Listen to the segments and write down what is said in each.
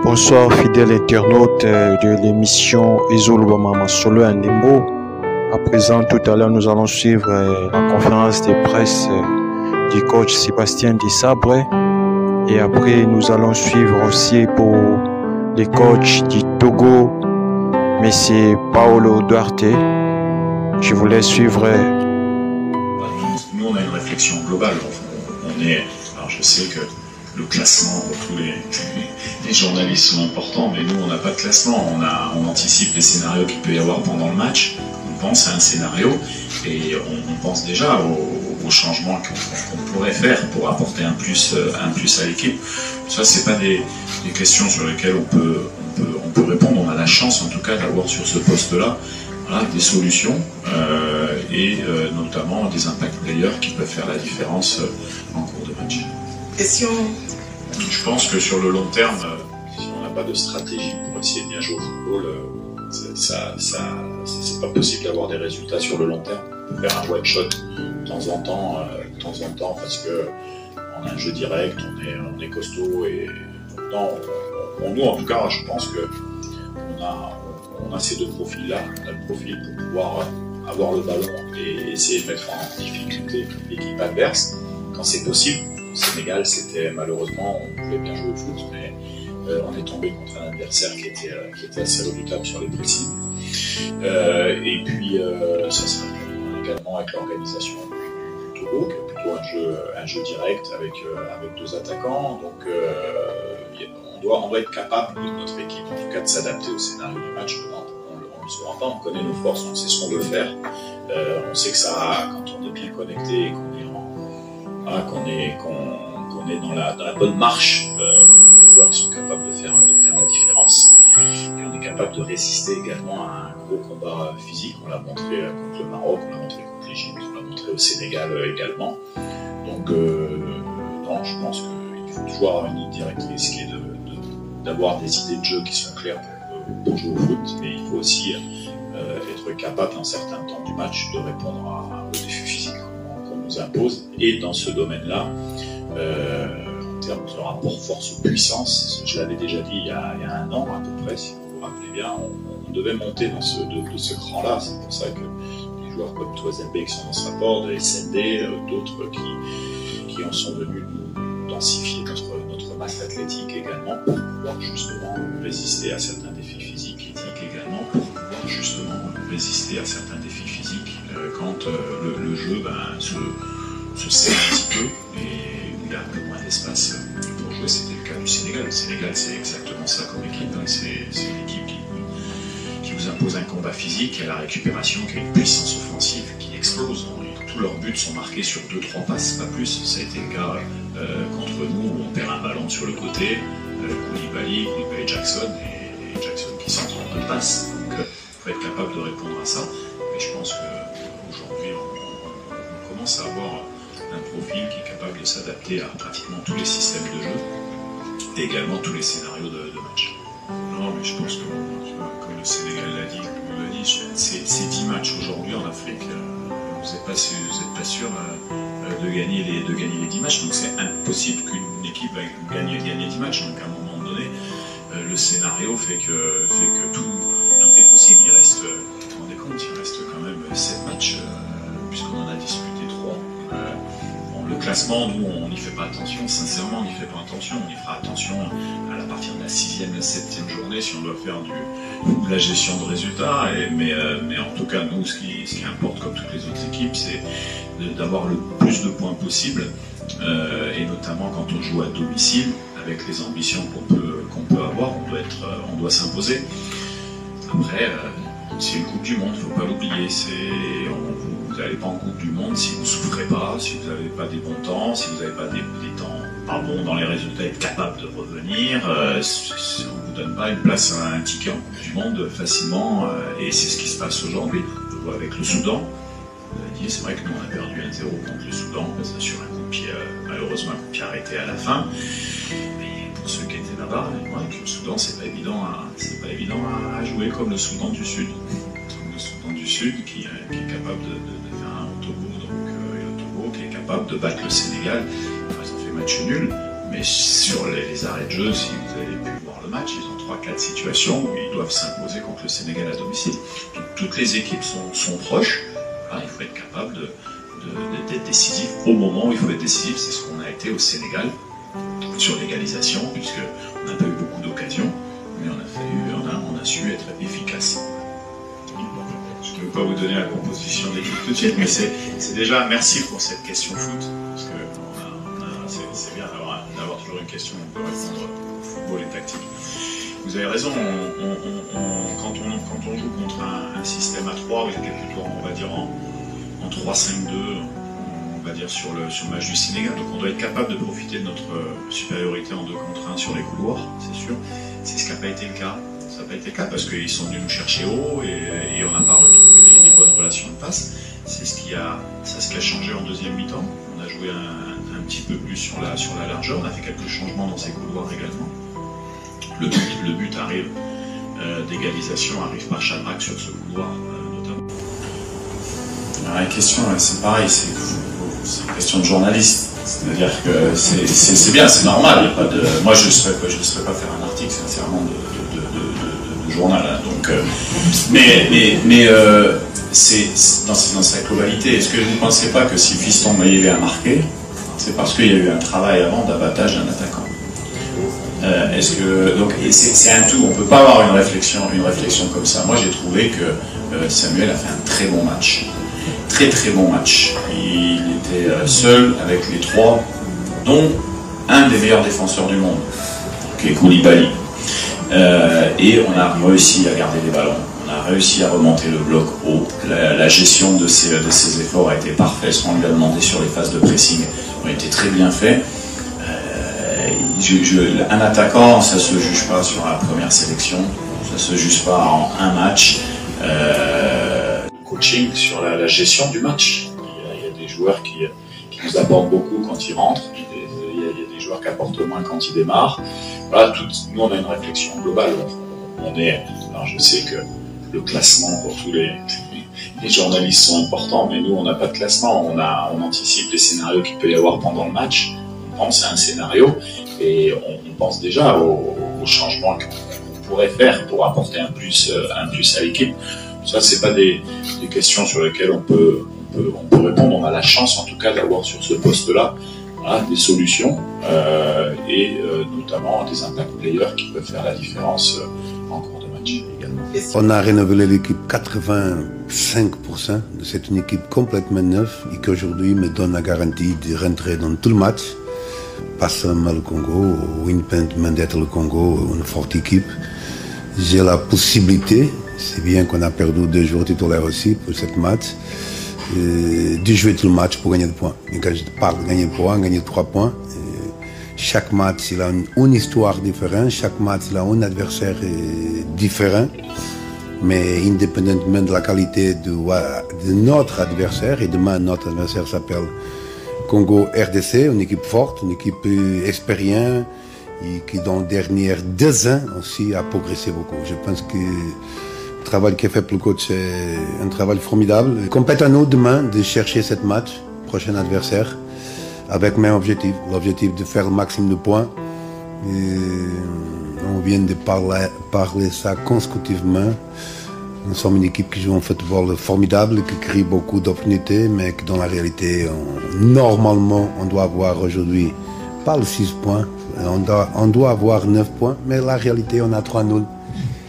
Bonsoir fidèles internautes de l'émission Ezolo Mama Solo Ndembo. À présent, tout à l'heure, nous allons suivre la conférence de presse du coach Sébastien Desabre. Et après, nous allons suivre aussi pour les coachs du Togo, M. Paolo Duarte. Je vous laisse suivre. Nous, on a une réflexion globale. Alors je sais que le classement pour tous les journalistes sont importants, mais nous, on n'a pas de classement. On anticipe les scénarios qu'il peut y avoir pendant le match. On pense à un scénario et on pense déjà aux changements qu'on pourrait faire pour apporter un plus à l'équipe. Ça, c'est pas des questions sur lesquelles on peut répondre. On a la chance, en tout cas, d'avoir sur ce poste-là des solutions et notamment des impact players qui peuvent faire la différence en cours de match. Question. Je pense que sur le long terme, si on n'a pas de stratégie pour essayer de bien jouer au football, c'est pas possible d'avoir des résultats sur le long terme. On peut faire un one shot de temps en temps, parce que on a un jeu direct, on est costaud et nous en tout cas, je pense que on a ces deux profils-là. On a le profil pour pouvoir avoir le ballon et essayer de mettre en difficulté l'équipe adverse quand c'est possible. Au Sénégal, c'était malheureusement, on pouvait bien jouer au foot, mais on est tombé contre un adversaire qui était assez redoutable sur les pressings. Et puis, ça sera également avec l'organisation du Togo, qui est plutôt un jeu direct avec deux attaquants. Donc, on doit être capable, notre équipe, en tout cas, de s'adapter au scénario du match. On ne le saura pas, on connaît nos forces, on sait ce qu'on veut faire. On sait que ça, quand on est bien connecté, qu'on est dans la bonne marche, on a des joueurs qui sont capables de faire la différence. Et on est capable de résister également à un gros combat physique. On l'a montré contre le Maroc, on l'a montré contre l'Égypte, on l'a montré au Sénégal également. Donc, non, je pense qu'il faut toujours avoir une ligne directrice qui est d'avoir des idées de jeu qui sont claires pour jouer au foot, mais il faut aussi être capable dans certains temps du match de répondre aux défis physiques qu'on nous impose. Et dans ce domaine-là, en termes de rapport force-puissance, je l'avais déjà dit il y a un an à peu près, si vous vous rappelez bien, on devait monter de ce cran-là. C'est pour ça que des joueurs comme Toisembe qui sont dans ce rapport, de SND, d'autres qui en sont venus nous densifier notre masse athlétique également pour pouvoir justement résister à certains défis physiques, quand le jeu se serre un petit peu et il y a un peu moins d'espace pour jouer. C'était le cas du Sénégal. Le Sénégal, c'est exactement ça comme équipe. C'est une équipe qui vous impose un combat physique, qui a la récupération, qui a une puissance offensive qui explose. Tous leurs buts sont marqués sur 2-3 passes, pas plus. Ça a été le cas contre nous, où on perd un ballon sur le côté, Koulibaly, Jackson, et Jackson qui centre en 2 passes. Donc il faut être capable de répondre à ça. Et je pense qu'aujourd'hui, on commence à avoir un profil qui est capable de s'adapter à pratiquement tous les systèmes de jeu et également tous les scénarios de match. Non, mais je pense que, comme le Sénégal l'a dit, c'est 10 matchs aujourd'hui en Afrique. Vous n'êtes pas sûr de gagner les 10 matchs, donc c'est impossible qu'une équipe gagne 10 matchs. Donc à un moment donné, le scénario fait que tout est possible. Il reste, vous vous rendez compte, il reste quand même 7 matchs, puisqu'on en a disputé 3. Le classement, nous, on n'y fait pas attention, sincèrement, on n'y fait pas attention. On y fera attention à partir de la 6e, la 7e journée, si on doit faire de la gestion de résultats. Mais en tout cas, nous, ce qui importe, comme toutes les autres équipes, c'est d'avoir le plus de points possible, et notamment quand on joue à domicile, avec les ambitions qu'on peut avoir, on doit s'imposer. Après, c'est une Coupe du Monde, il ne faut pas l'oublier. Vous n'allez pas en Coupe du Monde si vous ne souffrez pas, si vous n'avez pas des bons temps, si vous n'avez pas des temps pas bons dans les résultats, être capable de revenir. On ne vous donne pas une place à un ticket en Coupe du Monde facilement, et c'est ce qui se passe aujourd'hui. On le voit avec le Soudan. Vous avez dit, c'est vrai que nous on a perdu 1-0 contre le Soudan, ça sur un coup de pied, malheureusement un coup de pied arrêté à la fin. Mais pour ceux qui étaient là-bas, le Soudan, c'est pas évident à jouer comme le Soudan du Sud. Le Soudan du Sud qui est capable de faire un Togo, et le Togo qui est capable de battre le Sénégal. Ils ont fait match nul, mais sur les arrêts de jeu, si vous avez pu voir de match, ils ont 3-4 situations où ils doivent s'imposer contre le Sénégal à domicile. Donc toutes les équipes sont proches. Voilà, il faut être capable d'être décisif au moment où il faut être décisif. C'est ce qu'on a été au Sénégal sur l'égalisation, puisqu'on n'a pas eu beaucoup d'occasions, mais on a su être efficace. Je ne peux pas vous donner la composition de l'équipe tout de suite, mais c'est déjà merci pour cette question foot, parce que c'est bien d'avoir toujours une question où on peut répondre au football et tactique. Vous avez raison, quand on joue contre un système à 3, ou plutôt on va dire en 3-5-2, on va dire sur le match du Sénégal, donc on doit être capable de profiter de notre supériorité en 2 contre 1 sur les couloirs, c'est sûr. C'est ce qui n'a pas été le cas. Ça n'a pas été le cas parce qu'ils sont venus nous chercher haut et on n'a pas retrouvé les bonnes relations de passe. C'est ce qui a changé en deuxième mi-temps. On a joué un petit peu plus sur la largeur. On a fait quelques changements dans ces couloirs également. Le but arrive d'égalisation arrive par Chadrac sur ce couloir notamment. Alors, la question, c'est pareil, c'est une question de journaliste. C'est-à-dire que c'est bien, c'est normal. Y a pas de... Moi, je ne serais pas faire un article, sincèrement, de journal. Hein, donc, c'est dans sa globalité. Est-ce que vous ne pensez pas que si Fiston Mayele a marqué, c'est parce qu'il y a eu un travail avant d'abattage d'un attaquant? Donc c'est un tout. On ne peut pas avoir une réflexion comme ça. Moi, j'ai trouvé que Samuel a fait un très bon match. Très très bon match. Il était seul avec les 3, dont un des meilleurs défenseurs du monde, qui est Koulibaly. Et on a réussi à garder les ballons, on a réussi à remonter le bloc haut. La gestion de ces efforts a été parfaite. Ce qu'on lui a demandé sur les phases de pressing ont été très bien faits. Un attaquant, ça ne se juge pas sur la première sélection, ça ne se juge pas en un match. Coaching sur la gestion du match. Il y a des joueurs qui nous apportent beaucoup quand ils rentrent, il y a des joueurs qui apportent moins quand ils démarrent. Voilà, nous on a une réflexion globale. Alors je sais que le classement pour tous les journalistes sont importants, mais nous on n'a pas de classement, on anticipe les scénarios qu'il peut y avoir pendant le match, on pense à un scénario et on pense déjà aux changements qu'on pourrait faire pour apporter un plus à l'équipe. Ça, c'est pas des questions sur lesquelles on peut répondre. On a la chance, en tout cas, d'avoir sur ce poste-là des solutions et notamment des impact players qui peuvent faire la différence en cours de match également. On a renouvelé l'équipe 85%. C'est une équipe complètement neuve et qui aujourd'hui me donne la garantie de rentrer dans tout le match. Pas seulement le Congo, ou indépendamment d'être le Congo, une forte équipe. J'ai la possibilité, c'est bien qu'on a perdu 2 joueurs titulaires aussi pour cette match, de jouer tout le match pour gagner des points. Et quand je parle de gagner des points, gagner 3 points, chaque match il a une histoire différente, chaque match il a un adversaire différent, mais indépendamment de la qualité de notre adversaire, et demain notre adversaire s'appelle Congo RDC, une équipe forte, une équipe expériente, et qui dans les dernières 2 ans aussi a progressé beaucoup. Je pense que le travail qui est fait pour le coach est un travail formidable. Il compète à nous demain de chercher cette match, prochain adversaire, avec le même objectif, l'objectif de faire le maximum de points. Et on vient de parler ça consécutivement. Nous sommes une équipe qui joue un football formidable, qui crée beaucoup d'opportunités, mais que dans la réalité, normalement, on doit avoir aujourd'hui pas le 6 points, on doit avoir 9 points, mais la réalité, on a 3-0.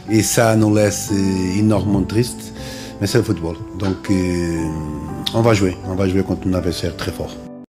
Et ça nous laisse énormément triste, mais c'est le football. Donc, on va jouer contre un adversaire très fort.